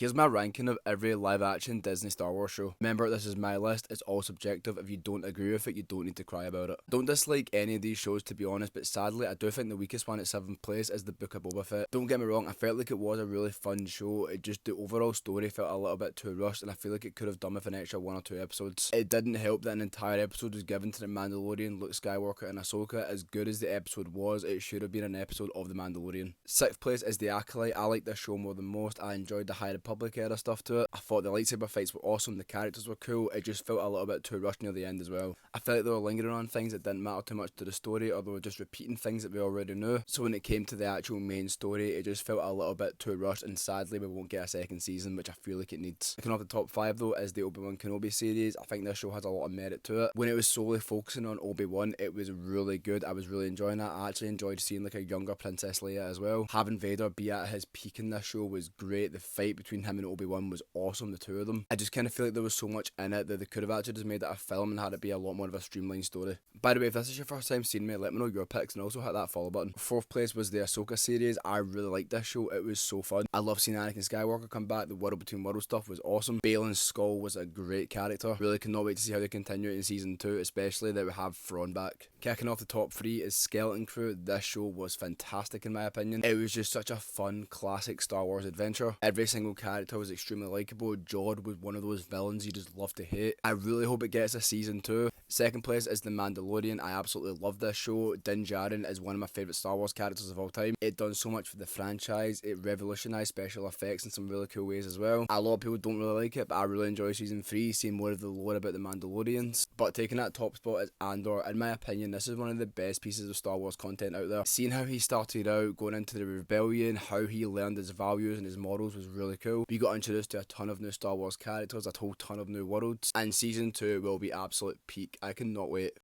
Here's my ranking of every live action Disney Star Wars show. Remember, this is my list, it's all subjective. If you don't agree with it, you don't need to cry about it. Don't dislike any of these shows, to be honest, but sadly, I do think the weakest one at 7th place is The Book of Boba Fett. Don't get me wrong, I felt like it was a really fun show. It just, the overall story felt a little bit too rushed, and I feel like it could have done with an extra 1 or 2 episodes. It didn't help that an entire episode was given to The Mandalorian, Luke Skywalker, and Ahsoka. As good as the episode was, it should have been an episode of The Mandalorian. 6th place is The Acolyte. I like this show more than most. I enjoyed the High Republic era stuff to it. I thought the lightsaber fights were awesome, the characters were cool. It just felt a little bit too rushed near the end as well. I felt like they were lingering on things that didn't matter too much to the story, or they were just repeating things that we already knew. So when it came to the actual main story, it just felt a little bit too rushed, and sadly we won't get a second season, which I feel like it needs. Looking off the top 5 though is the Obi-Wan Kenobi series. I think this show has a lot of merit to it. When it was solely focusing on Obi-Wan, it was really good. I was really enjoying that. I actually enjoyed seeing like a younger Princess Leia as well. Having Vader be at his peak in this show was great. The fight between him and Obi-Wan was awesome, the two of them. I just kind of feel like there was so much in it that they could have actually just made it a film and had it be a lot more of a streamlined story. By the way, if this is your first time seeing me, let me know your picks and also hit that follow button. 4th place was the Ahsoka series. I really liked this show. It was so fun. I love seeing Anakin Skywalker come back. The World Between Worlds stuff was awesome. Balin's Skull was a great character. Really cannot wait to see how they continue it in season 2, especially that we have Thrawn back. Kicking off the top 3 is Skeleton Crew. This show was fantastic in my opinion. It was just such a fun, classic Star Wars adventure. Every single character was extremely likeable. Jod was one of those villains you just love to hate. I really hope it gets a season 2. 2nd place is The Mandalorian. I absolutely love this show. Din Djarin is one of my favourite Star Wars characters of all time. It done so much for the franchise. It revolutionised special effects in some really cool ways as well. A lot of people don't really like it, but I really enjoy season 3, seeing more of the lore about the Mandalorians. But taking that top spot is Andor. In my opinion, this is one of the best pieces of Star Wars content out there. Seeing how he started out, going into the rebellion, how he learned his values and his morals was really cool. We got introduced to a ton of new Star Wars characters, a whole ton of new worlds, and season 2 will be absolute peak. I cannot wait.